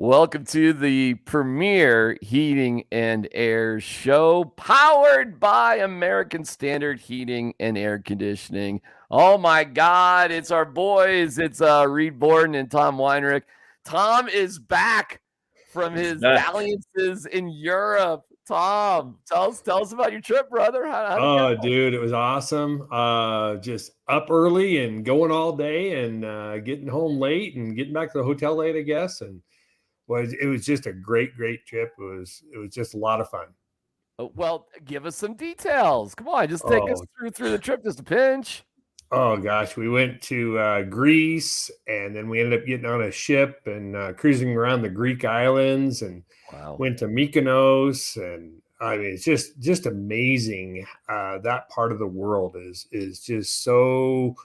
Welcome to the Premier Heating and Air Show, powered by American Standard Heating and Air Conditioning. Oh my God, it's our boys. It's Reed Borden and Tom Weinrich. Tom is back from his dalliances in Europe. Tom, tell us about your trip, brother. How'd it go? Dude, it was awesome. Just up early and going all day and getting home late and getting back to the hotel late, I guess. And it was just a great trip. It was just a lot of fun. Well, give us some details. Come on, just take us Oh, through the trip, just a pinch. oh gosh, we went to Greece, and then we ended up getting on a ship and cruising around the Greek islands, and Wow. went to Mykonos. And I mean, it's just amazing. That part of the world is just so,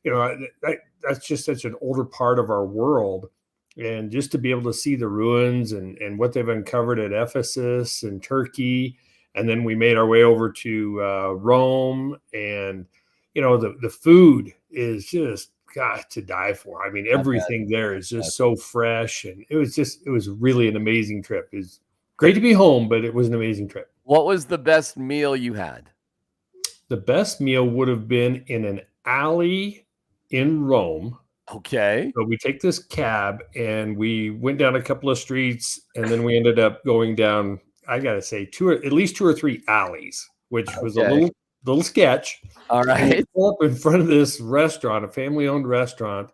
that's just such an older part of our world. And just to be able to see the ruins and what they've uncovered at Ephesus and Turkey. And then we made our way over to Rome, and the food is just got to die for. I mean, everything there is just so fresh, and it was really an amazing trip. It was great to be home, but it was an amazing trip. What was the best meal you had? The best meal would have been in an alley in Rome. Okay. So we take this cab and we went down a couple of streets, and then we ended up going down, I gotta say, at least two or three alleys, which was a little sketch. All And we right. pull up in front of this restaurant, a family-owned restaurant,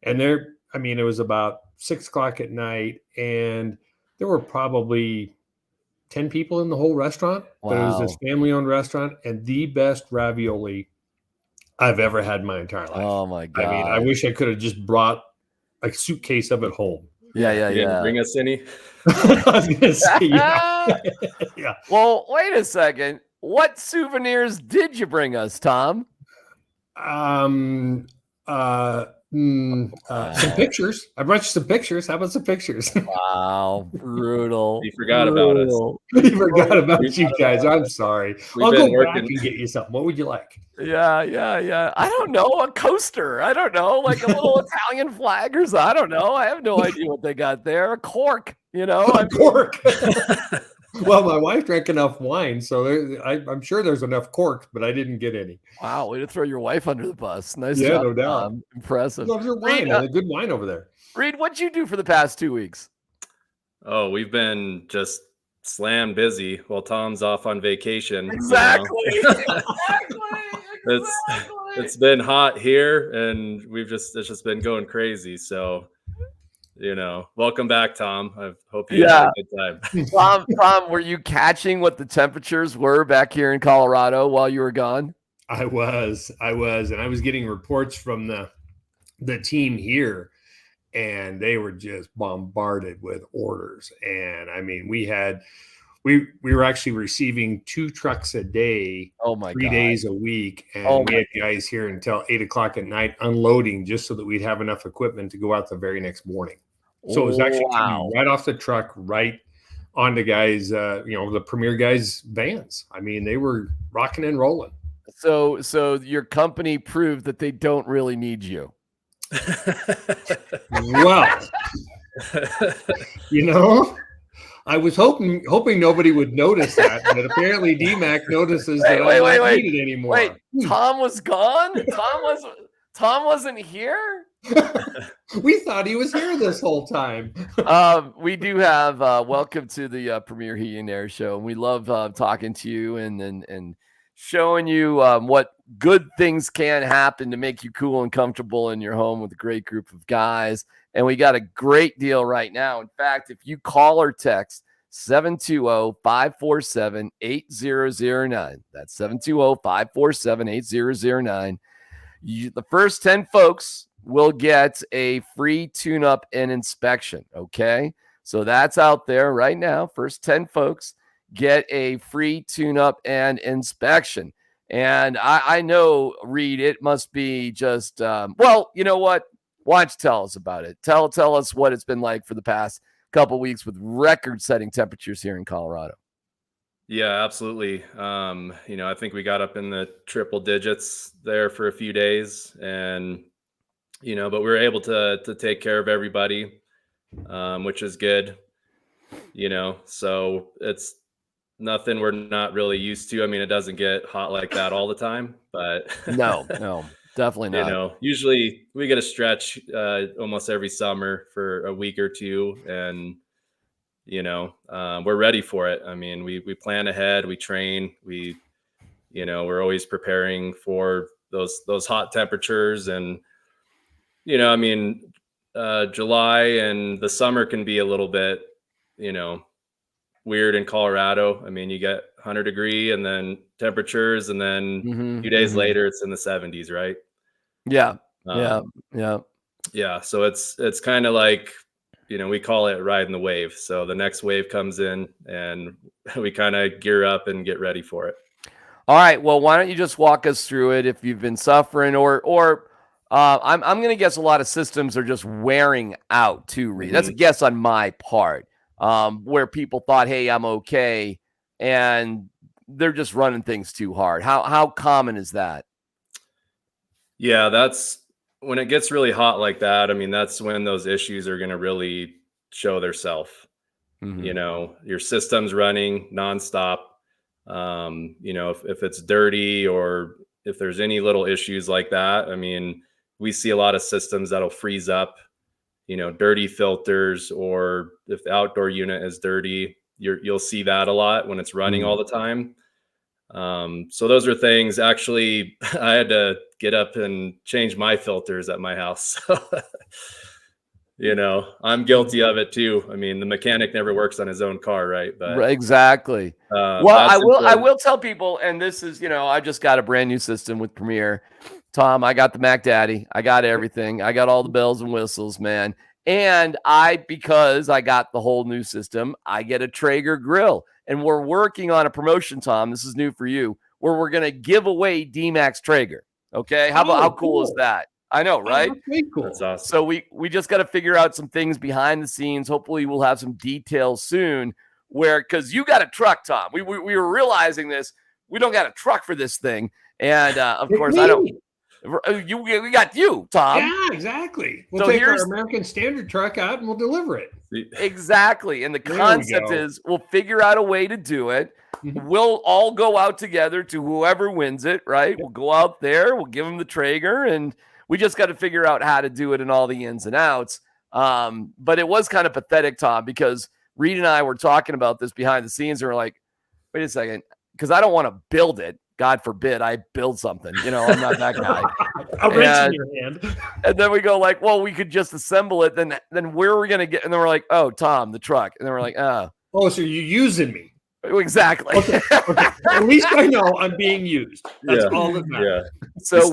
and it was about 6 o'clock at night, and there were probably 10 people in the whole restaurant. But it was this Wow. family-owned restaurant, and the best ravioli I've ever had in my entire life. Oh my I mean, I God. wish I could have just brought a suitcase of it home. Yeah. You didn't bring us any? I was gonna say, yeah. Yeah. Well, wait a second. What souvenirs did you bring us, Tom? Some pictures. I brought you some pictures. How about some pictures? Wow, brutal. You forgot about us. You forgot about you guys. I'm sorry. I'll go back and get you something. What would you like? Yeah. I don't know. A coaster. I don't know. Like a little Italian flag or something. I don't know. I have no idea what they got there. A cork, A cork. Well, my wife drank enough wine, so I'm sure there's enough corks, but I didn't get any. Wow, way to throw your wife under the bus. Nice Yeah, job, no doubt. Tom. Impressive. Loves your wine. A good wine over there. Reed, what'd you do for the past 2 weeks? Oh, we've been just slam busy while Tom's off on vacation. Exactly. It's been hot here, and it's just been going crazy. So, welcome back, Tom. I hope you had a good time. Tom, were you catching what the temperatures were back here in Colorado while you were gone? I was, and I was getting reports from the team here, and they were just bombarded with orders. And I mean, we were actually receiving 2 trucks a day, oh my 3 God. days a week. And we had guys here until 8 o'clock at night unloading just so that we'd have enough equipment to go out the very next morning. So it was actually coming right off the truck, right onto guys, the Premier guys' vans. I mean, they were rocking and rolling. So your company proved that they don't really need you. Well, I was hoping nobody would notice that, but apparently DMAC notices that I'm not needed anymore. Wait, Tom was gone? Tom wasn't here? We thought he was here this whole time. We do have welcome to the Premier Heating and Air Show. We love talking to you and showing you what good things can happen to make you cool and comfortable in your home with a great group of guys. And we got a great deal right now. In fact, if you call or text 720-547-8009, that's 720-547-8009, the first 10 folks will get a free tune-up and inspection, okay? So that's out there right now. First 10 folks get a free tune-up and inspection. And I know, Reed, it must be just, well, you know what? Why don't you tell us about it? Tell us what it's been like for the past couple of weeks with record-setting temperatures here in Colorado. Yeah, absolutely. I think we got up in the triple digits there for a few days, and but we were able to take care of everybody. which is good. So it's nothing we're not really used to. I mean, it doesn't get hot like that all the time, but No, definitely not. Usually we get a stretch almost every summer for a week or two, and we're ready for it. I mean, we plan ahead, we train, we're always preparing for those hot temperatures. And I mean, July and the summer can be a little bit weird in Colorado. I mean, you get 100-degree and then temperatures, and then a few days later it's in the 70s, right? Yeah. So it's kind of like, we call it riding the wave. So the next wave comes in and we kind of gear up and get ready for it. All right. Well, why don't you just walk us through it if you've been suffering, or I'm going to guess a lot of systems are just wearing out too, Reed. That's a guess on my part, where people thought, hey, I'm okay, and they're just running things too hard. How common is that? Yeah, that's when it gets really hot like that. I mean, that's when those issues are going to really show theirself. Your system's running nonstop. If it's dirty or if there's any little issues like that, I mean, we see a lot of systems that'll freeze up, dirty filters, or if the outdoor unit is dirty, you'll see that a lot when it's running all the time. So those are things. Actually, I had to get up and change my filters at my house. I'm guilty of it too. I mean, the mechanic never works on his own car, right? But exactly. Well, I will tell people, and this is, I just got a brand new system with Premier. Tom, I got the Mac Daddy. I got everything. I got all the bells and whistles, man. And because I got the whole new system, I get a Traeger grill. And we're working on a promotion, Tom. This is new for you, where we're going to give away D-Max Traeger. Okay. How cool is that? I know, right? That's pretty cool. That's awesome. So we just got to figure out some things behind the scenes. Hopefully we'll have some details soon because you got a truck, Tom. We were realizing this. We don't got a truck for this thing. And of course, I don't. We got you, Tom. Yeah, exactly. We'll take our American Standard truck out and we'll deliver it. Exactly. And the concept is we'll figure out a way to do it. We'll all go out together to whoever wins it, right? We'll go out there. We'll give them the Traeger, and we just got to figure out how to do it and all the ins and outs. But it was kind of pathetic, Tom, because Reed and I were talking about this behind the scenes, and we're like, wait a second, because I don't want to build it. God forbid I build something. I'm not that guy. I'll wrench in your hand. And then we go like, well, we could just assemble it. Then where are we going to get? And then we're like, oh, Tom, the truck. And then we're like, oh, so you're using me. Exactly. Okay. At least I know I'm being used. That's all that matters. Yeah. So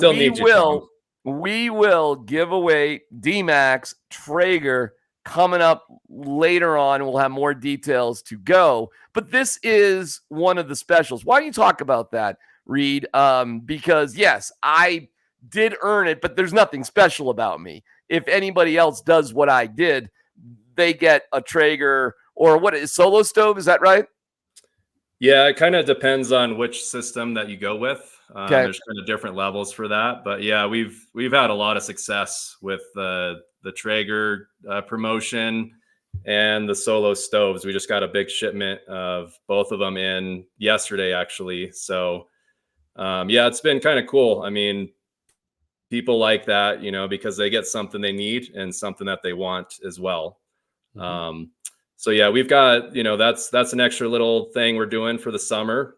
we will give away D-Max Traeger coming up later on. We'll have more details to go. But this is one of the specials. Why don't you talk about that, Reed? Because, yes, I did earn it, but there's nothing special about me. If anybody else does what I did, they get a Traeger or what is Solo Stove? Is that right? Yeah, it kind of depends on which system that you go with. There's kind of different levels for that, but yeah, we've had a lot of success with the Traeger promotion and the Solo stoves. We just got a big shipment of both of them in yesterday, actually. So yeah, it's been kind of cool. I mean, people like that, because they get something they need and something that they want as well. So yeah, we've got, that's an extra little thing we're doing for the summer.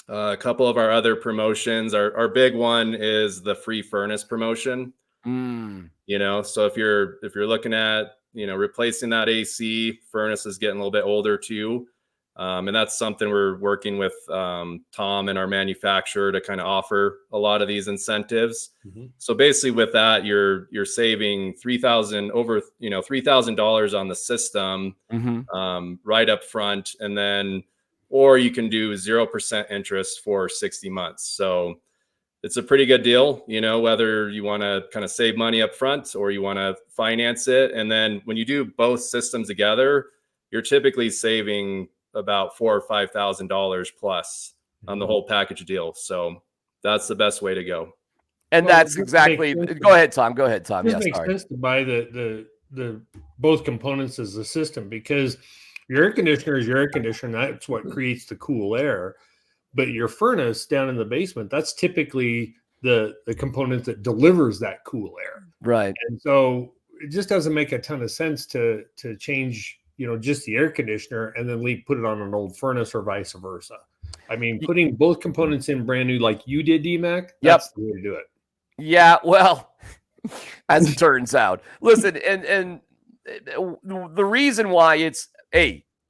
A couple of our other promotions, our big one is the free furnace promotion. So if you're looking at, replacing that AC, furnace is getting a little bit older too. And that's something we're working with Tom and our manufacturer to kind of offer a lot of these incentives. So basically with that, you're saving $3,000 on the system right up front. And then, or you can do 0% interest for 60 months. So it's a pretty good deal, whether you want to kind of save money up front or you want to finance it. And then when you do both systems together, you're typically saving about $4,000 or $5,000 plus on the whole package deal. So that's the best way to go. And that's exactly. Go ahead, Tom. It makes sense to buy the the both components as the system, because your air conditioner is your air conditioner, and that's what creates the cool air. But your furnace down in the basement, that's typically the component that delivers that cool air. Right. And so it just doesn't make a ton of sense to change, just the air conditioner and then put it on an old furnace or vice versa. I mean, putting both components in brand new like you did, DMAC, that's the way to do it. Yeah, well, as it turns out. Listen, and the reason why it's,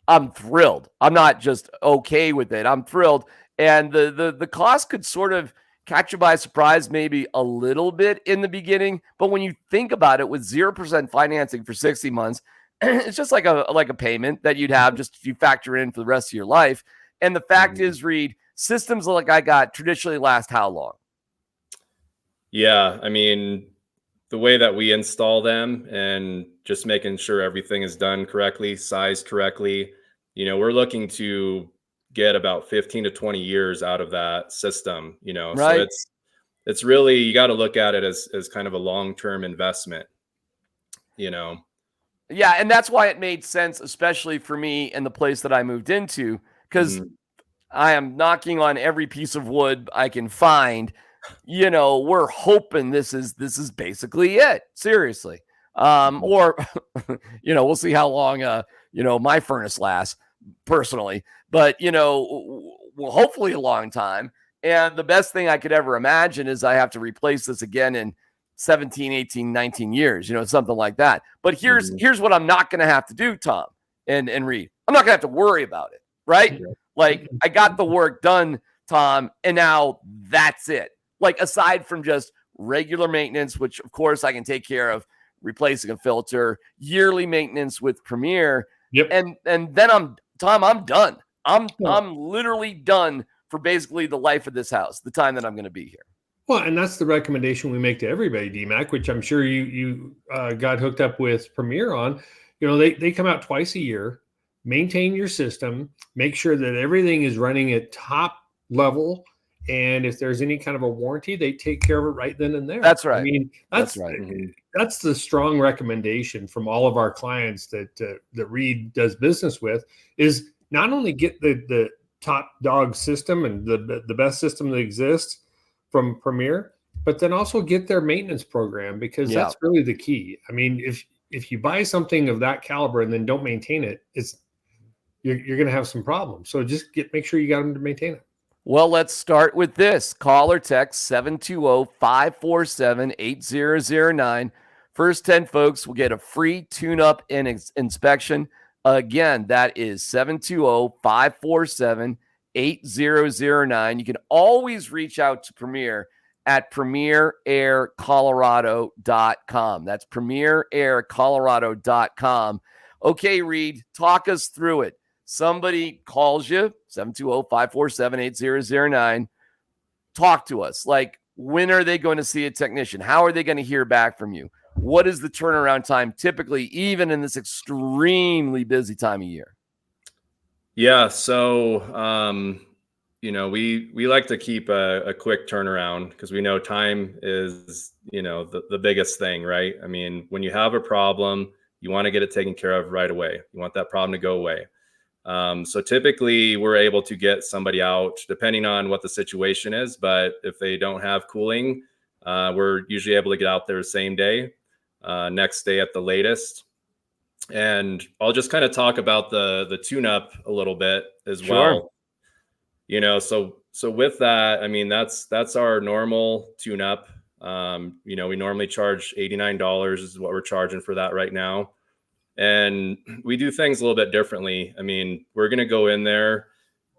I'm thrilled. I'm not just okay with it. I'm thrilled. And the cost could sort of catch you by surprise maybe a little bit in the beginning. But when you think about it, with 0% financing for 60 months, it's just like a payment that you'd have just if you factor in for the rest of your life. And the fact is, Reed, systems like I got traditionally last how long? Yeah, I mean, the way that we install them and just making sure everything is done correctly, sized correctly, we're looking to get about 15 to 20 years out of that system, Right. So it's really, you got to look at it as kind of a long-term investment, Yeah, and that's why it made sense, especially for me and the place that I moved into, because I am knocking on every piece of wood I can find. We're hoping this is basically it. Seriously. Or we'll see how long my furnace lasts personally, but hopefully a long time. And the best thing I could ever imagine is I have to replace this again in 17, 18, 19 years, something like that. But here's what I'm not going to have to do, Tom and Reed. I'm not going to have to worry about it, right? Like, I got the work done, Tom, and now that's it. Like, aside from just regular maintenance, which of course I can take care of, replacing a filter, yearly maintenance with Premier. Yep. And then I'm done. I'm literally done for basically the life of this house, the time that I'm going to be here. Well, and that's the recommendation we make to everybody, DMAC, which I'm sure you got hooked up with Premier on. They come out twice a year. Maintain your system, make sure that everything is running at top level. And if there's any kind of a warranty, they take care of it right then and there. That's right. I mean, that's right. That's the strong recommendation from all of our clients that Reed does business with, is not only get the top dog system and the best system that exists from Premier, but then also get their maintenance program, because that's really the key. I mean, if you buy something of that caliber and then don't maintain it, you're going to have some problems. So just make sure you got them to maintain it. Well, let's start with this. Call or text 720-547-8009. First 10 folks will get a free tune-up and inspection. Again, that is 720-547-8009. You can always reach out to Premier at premieraircolorado.com. That's premieraircolorado.com. Okay, Reed, talk us through it. Somebody calls you, 720-547-8009. Talk to us. Like, when are they going to see a technician? How are they going to hear back from you? What is the turnaround time typically, even in this extremely busy time of year? Yeah, so we like to keep a quick turnaround, because we know time is the biggest thing, right? I mean, when you have a problem, you want to get it taken care of right away. You want that problem to go away. So typically we're able to get somebody out depending on what the situation is. But if they don't have cooling, we're usually able to get out there the same day, next day at the latest. And I'll just kind of talk about the tune-up a little bit as well. So with that, I mean, that's our normal tune-up. We normally charge $89 is what we're charging for that right now. And we do things a little bit differently. I mean, we're going to go in there.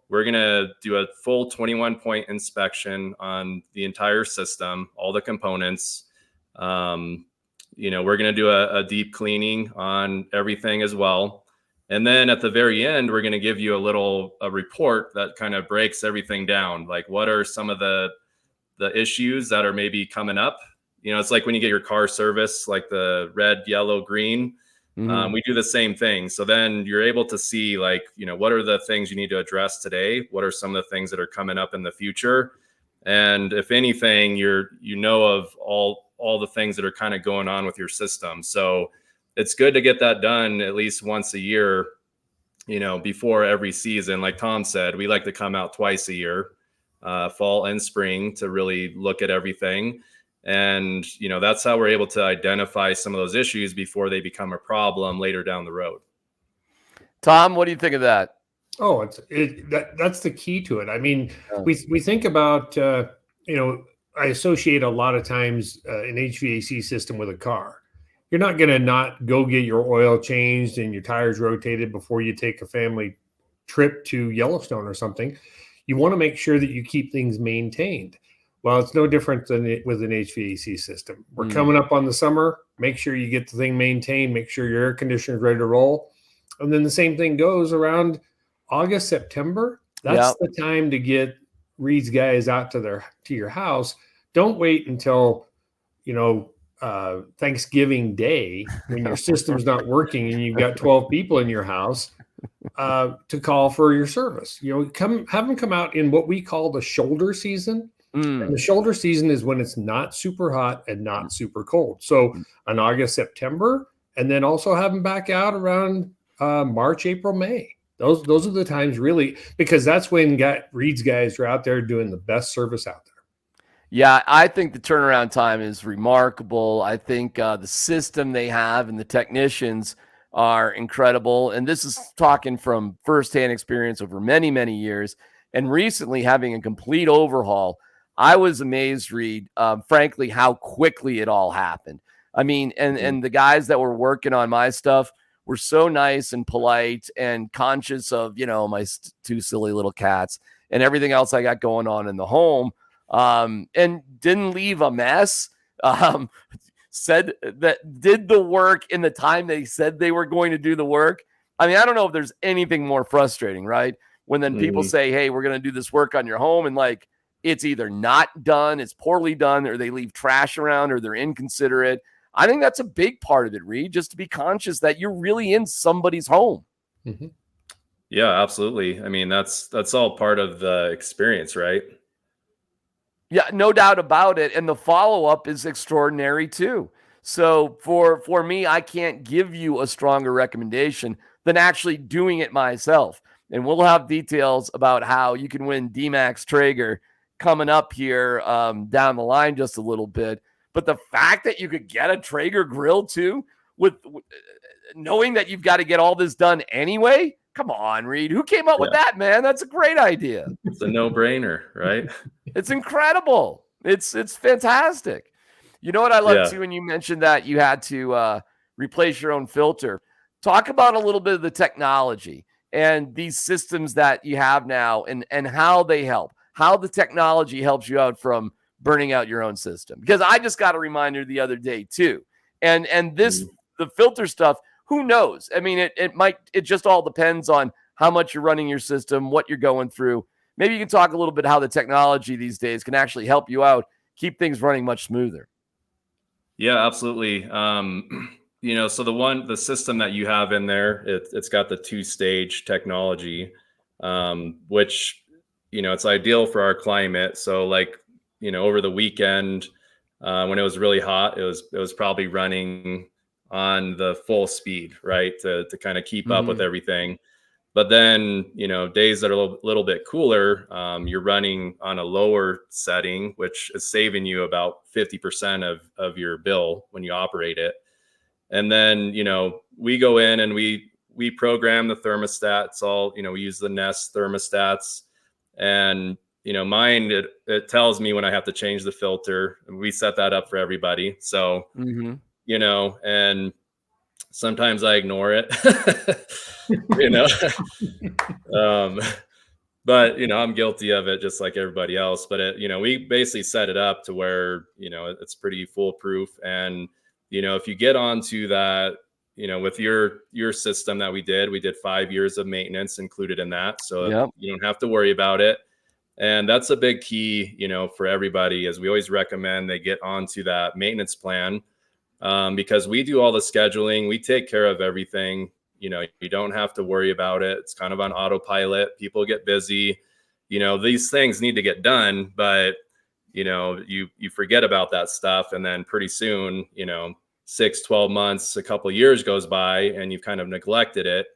We're going to do a full 21-point inspection on the entire system, all the components. We're going to do a deep cleaning on everything as well. And then at the very end, we're going to give you a report that kind of breaks everything down. Like, what are some of the issues that are maybe coming up? It's like when you get your car service, like the red, yellow, green. We do the same thing. So then you're able to see, like, what are the things you need to address today? What are some of the things that are coming up in the future? And if anything, of all the things that are kind of going on with your system. So it's good to get that done at least once a year, before every season. Like Tom said, we like to come out twice a year, fall and spring, to really look at everything. And, that's how we're able to identify some of those issues before they become a problem later down the road. Tom, what do you think of that? Oh, that's the key to it. I mean, we think about, I associate a lot of times an HVAC system with a car. You're not going to not go get your oil changed and your tires rotated before you take a family trip to Yellowstone or something. You want to make sure that you keep things maintained. Well, it's no different than with an HVAC system. We're coming up on the summer. Make sure you get the thing maintained. Make sure your air conditioner is ready to roll. And then the same thing goes around August, September. That's the time to get Reed's guys out to your house. Don't wait until, Thanksgiving Day when your system's not working and you've got 12 people in your house to call for your service. Have them come out in what we call the shoulder season. And the shoulder season is when it's not super hot and not super cold. So on August, September, and then also have them back out around March, April, May. Those are the times really, because that's when Reed's guys are out there doing the best service out there. Yeah, I think the turnaround time is remarkable. I think the system they have and the technicians are incredible. And this is talking from firsthand experience over many, many years. And recently having a complete overhaul, I was amazed, Reed, frankly, how quickly it all happened. I mean, and the guys that were working on my stuff were so nice and polite and conscious of, my two silly little cats and everything else I got going on in the home. And didn't leave a mess, said that did the work in the time they said they were going to do the work. I mean, I don't know if there's anything more frustrating, right? When then people say, hey, we're going to do this work on your home. And like, it's either not done, it's poorly done, or they leave trash around, or they're inconsiderate. I think that's a big part of it, Reed, just to be conscious that you're really in somebody's home. Mm-hmm. Yeah, absolutely. I mean, that's all part of the experience, right? Yeah, no doubt about it. And the follow-up is extraordinary too. So for me, I can't give you a stronger recommendation than actually doing it myself. And we'll have details about how you can win D-Max Traeger coming up here down the line just a little bit. But the fact that you could get a Traeger grill too, with knowing that you've got to get all this done anyway, come on, Reed. Who came up with that, man? That's a great idea. It's a no-brainer, right? It's incredible. It's fantastic. You know what I love too when you mentioned that you had to replace your own filter. Talk about a little bit of the technology and these systems that you have now and how they help, how the technology helps you out from burning out your own system. Because I just got a reminder the other day too. And this, the filter stuff, who knows? I mean, it just all depends on how much you're running your system, what you're going through. Maybe you can talk a little bit how the technology these days can actually help you out, keep things running much smoother. Yeah, absolutely. So the system that you have in there, it's got the 2-stage technology, which, it's ideal for our climate. So like, over the weekend, when it was really hot, it was probably running on the full speed, right? To kind of keep up with everything. But then, days that are a little bit cooler, you're running on a lower setting, which is saving you about 50% of your bill when you operate it. And then, we go in and we program the thermostats. We use the Nest thermostats. And, mine, it tells me when I have to change the filter. We set that up for everybody. So, and sometimes I ignore it, but, I'm guilty of it just like everybody else. But, we basically set it up to where, it's pretty foolproof. And, if you get onto that, with your system that we did 5 years of maintenance included in that. So you don't have to worry about it. And that's a big key, for everybody, as we always recommend they get onto that maintenance plan. Because we do all the scheduling, we take care of everything. You don't have to worry about it. It's kind of on autopilot. People get busy. These things need to get done, but you forget about that stuff, and then pretty soon, 6-12 months, a couple of years goes by and you've kind of neglected it.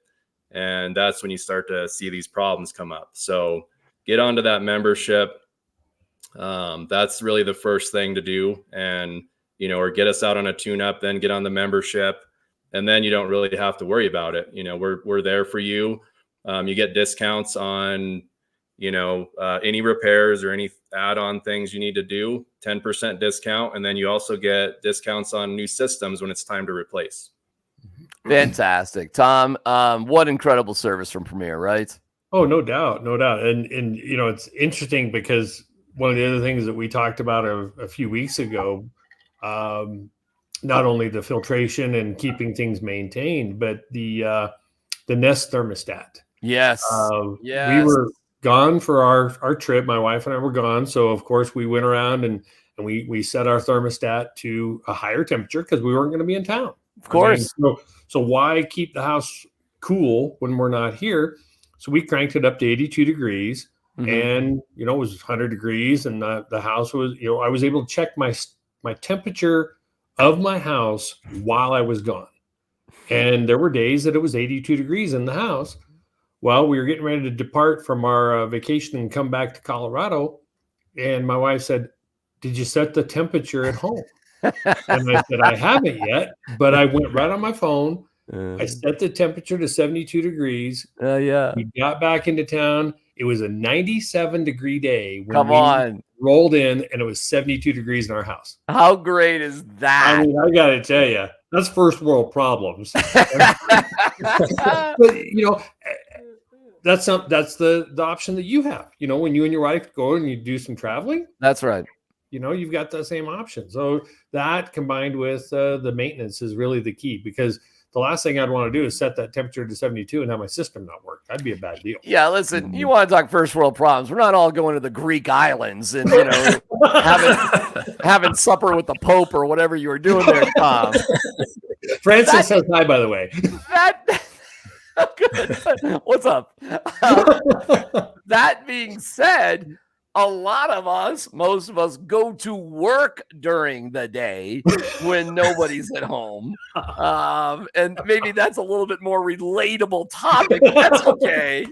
And that's when you start to see these problems come up. So get onto that membership. That's really the first thing to do. And, or get us out on a tune-up, then get on the membership. And then you don't really have to worry about it. We're there for you. You get discounts on, any repairs or any add-on things you need to do, 10% discount. And then you also get discounts on new systems when it's time to replace. Fantastic. Tom, what incredible service from Premier, right? Oh, no doubt. No doubt. And it's interesting because one of the other things that we talked about a few weeks ago, not only the filtration and keeping things maintained, but the Nest thermostat. Yes. We were gone for our trip. My wife and I were gone. So of course we went around and we set our thermostat to a higher temperature because we weren't going to be in town. Of course. So why keep the house cool when we're not here? So we cranked it up to 82 degrees and, it was 100 degrees and the house was, I was able to check my temperature of my house while I was gone. And there were days that it was 82 degrees in the house. Well, we were getting ready to depart from our vacation and come back to Colorado. And my wife said, "Did you set the temperature at home?" And I said, "I haven't yet," but I went right on my phone. I set the temperature to 72 degrees. Yeah. We got back into town. It was a 97-degree day when we rolled in, and it was 72 degrees in our house. How great is that? I mean, I got to tell you, that's first world problems. But, that's the option that you have. When you and your wife go and you do some traveling. That's right. You've got the same option. So that combined with the maintenance is really the key, because the last thing I'd want to do is set that temperature to 72 and have my system not work. That'd be a bad deal. Yeah, listen, you want to talk first world problems. We're not all going to the Greek islands and, having supper with the Pope or whatever you were doing there, Tom. Francis says hi, by the way. What's up? That being said, a lot of us, most of us, go to work during the day when nobody's at home. And maybe that's a little bit more relatable topic. That's okay.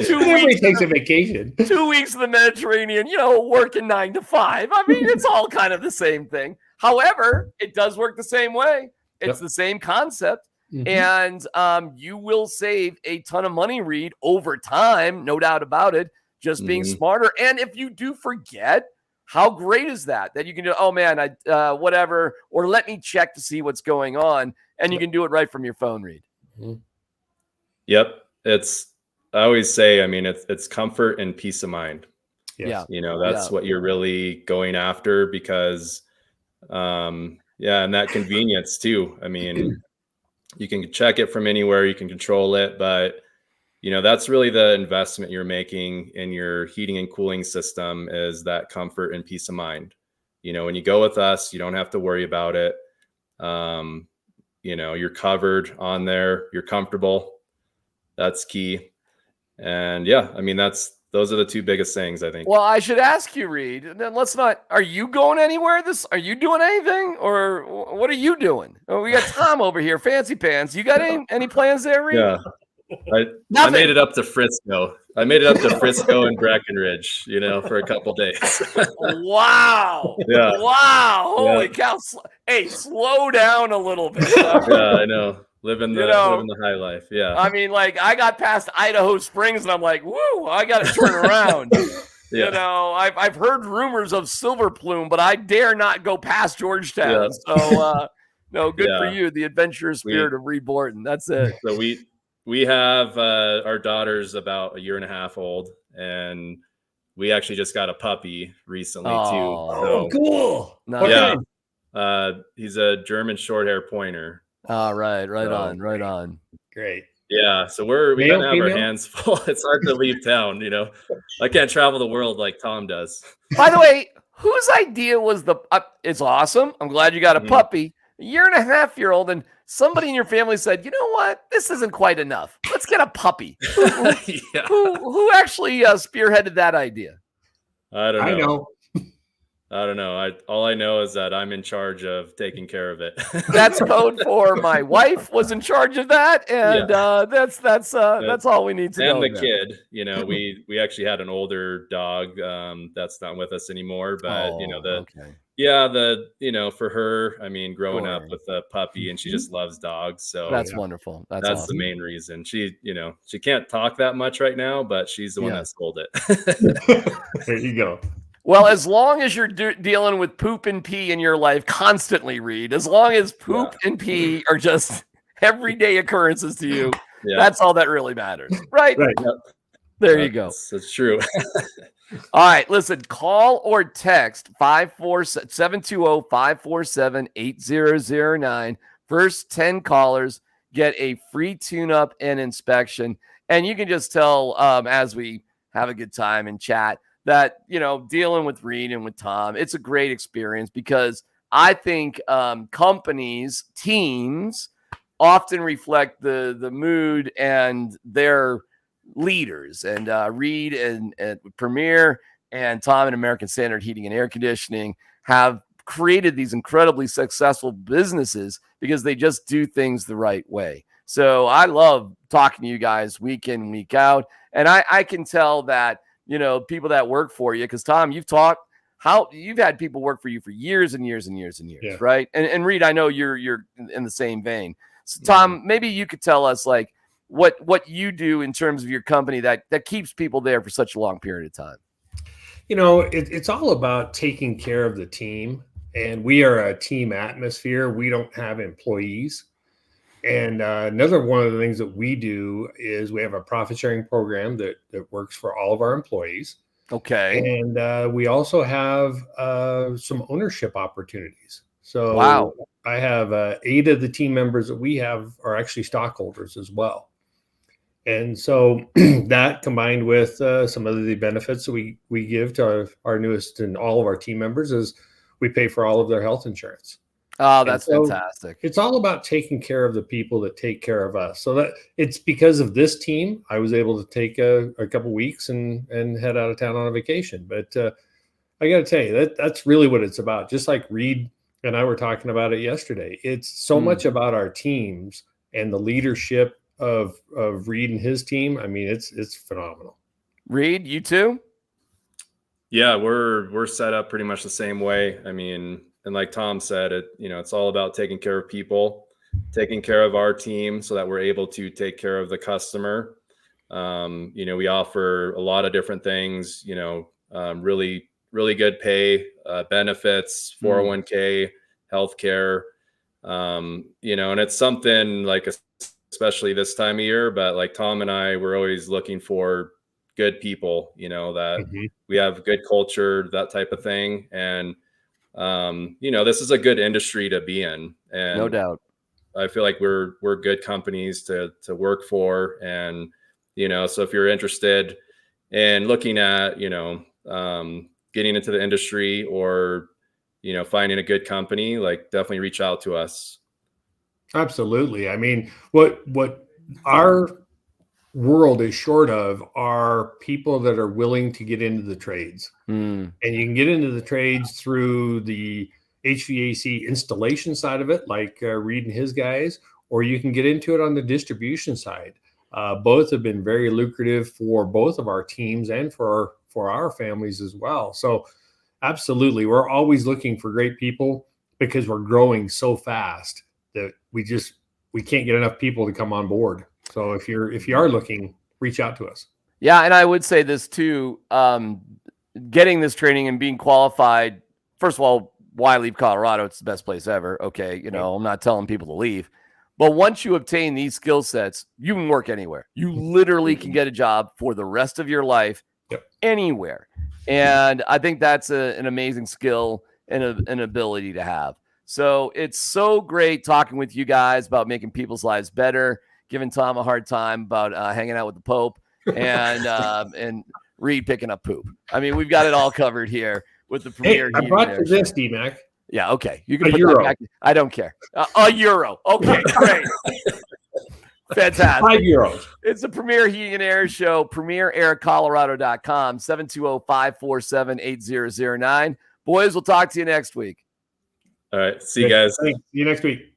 2 weeks takes a vacation. 2 weeks in the Mediterranean, working 9 to 5. I mean, it's all kind of the same thing. However, it does work the same way. It's the same concept. And you will save a ton of money, Reed, over time, no doubt about it. Just being smarter. And if you do forget, how great is that you can do, oh man, whatever, or let me check to see what's going on. And you can do it right from your phone, Reed. Yep. I always say, it's comfort and peace of mind. Yes. Yeah. That's what you're really going after, because, and that convenience too. You can check it from anywhere, you can control it, but that's really the investment you're making in your heating and cooling system, is that comfort and peace of mind. When you go with us, you don't have to worry about it. You're covered on there, you're comfortable. That's key. And those are the two biggest things, I think. Well, I should ask you, Reed, then are you going anywhere? Are you doing anything, or what are you doing? Oh, we got Tom over here, fancy pants. You got any plans there, Reed? Yeah. I made it up to Frisco. and Breckenridge, for a couple days. Wow. Yeah. Wow. Holy cow. Hey, slow down a little bit. Yeah, I know. Living the high life. Yeah. I got past Idaho Springs and I'm like, woo, I got to turn around. Yeah. I've heard rumors of Silver Plume, but I dare not go past Georgetown. Yeah. So, no, good for you. The adventurous spirit of Reed Borton. That's it. So we have our daughter's about 1.5 years old, and we actually just got a puppy recently too. Oh, cool. Nice. Yeah. He's a German short hair pointer. All right. Right on. Great. Yeah. So we kind of have our hands full. It's hard to leave town. I can't travel the world like Tom does. By the way, whose idea was it's awesome. I'm glad you got a puppy. 1.5 years old, and somebody in your family said, you know what? This isn't quite enough. Let's get a puppy. Who actually spearheaded that idea? I don't know. I don't know. All I know is that I'm in charge of taking care of it. That's code for my wife was in charge of that, and that's all we need to know. And the kid, we actually had an older dog that's not with us anymore, but for her, I mean, growing up with a puppy, and she just loves dogs, so that's wonderful. That's awesome. The main reason. She can't talk that much right now, but she's the one that sold it. There you go. Well, as long as you're dealing with poop and pee in your life constantly, Reed, as long as poop and pee are just everyday occurrences to you, that's all that really matters, right? Right. There you go. That's true. All right, listen, call or text 720-547-8009. First 10 callers get a free tune-up and inspection. And you can just tell as we have a good time and chat that, dealing with Reed and with Tom, it's a great experience because I think companies, teams often reflect the mood and their leaders. And Reed and Premier and Tom and American Standard Heating and Air Conditioning have created these incredibly successful businesses because they just do things the right way. So I love talking to you guys week in, week out. And I can tell that, people that work for you, because Tom, you've had people work for you for years and years and years and years, right? And Reed, I know you're in the same vein. So Tom, maybe you could tell us like what you do in terms of your company that keeps people there for such a long period of time. It's all about taking care of the team, and we are a team atmosphere. We don't have employees. And another one of the things that we do is we have a profit sharing program that works for all of our employees. Okay. And we also have some ownership opportunities. So wow. I have 8 of the team members that we have are actually stockholders as well. And so that combined with some of the benefits that we give to our newest and all of our team members is we pay for all of their health insurance. Oh, that's fantastic. It's all about taking care of the people that take care of us. So that it's because of this team, I was able to take a couple weeks and head out of town on a vacation. But I got to tell you, that's really what it's about. Just like Reed and I were talking about it yesterday. It's so much about our teams and the leadership of Reed and his team. I mean, it's phenomenal. Reed, you too? Yeah, we're set up pretty much the same way. I mean, and like Tom said, it's all about taking care of people, taking care of our team so that we're able to take care of the customer. We offer a lot of different things, really, really good pay, benefits, 401k, healthcare, and it's something like, especially this time of year, but like Tom and I, we're always looking for good people, that we have good culture, that type of thing. And, this is a good industry to be in, and no doubt. I feel like we're good companies to work for. And, so if you're interested in looking at, getting into the industry or, finding a good company, like definitely reach out to us. Absolutely. I mean, what our world is short of are people that are willing to get into the trades. And you can get into the trades through the HVAC installation side of it, like Reed and his guys, or you can get into it on the distribution side. Both have been very lucrative for both of our teams and for our families as well. So absolutely, we're always looking for great people because we're growing so fast that we can't get enough people to come on board. So if you are looking, reach out to us. Yeah, and I would say this too, getting this training and being qualified, first of all, why leave Colorado? It's the best place ever. Okay, I'm not telling people to leave. But once you obtain these skill sets, you can work anywhere. You literally can get a job for the rest of your life anywhere. And I think that's an amazing skill and an ability to have. So it's so great talking with you guys about making people's lives better, giving Tom a hard time about hanging out with the Pope and Reed picking up poop. I mean, we've got it all covered here with the Premier. Hey, I brought you this, D-Mac. Yeah, okay. You can put that euro. back. I don't care. A euro. Okay, great. Fantastic. €5. It's the Premier Heating and Air Show, premieraircolorado.com, 720-547-8009. Boys, we'll talk to you next week. All right. See you guys. Thanks. See you next week.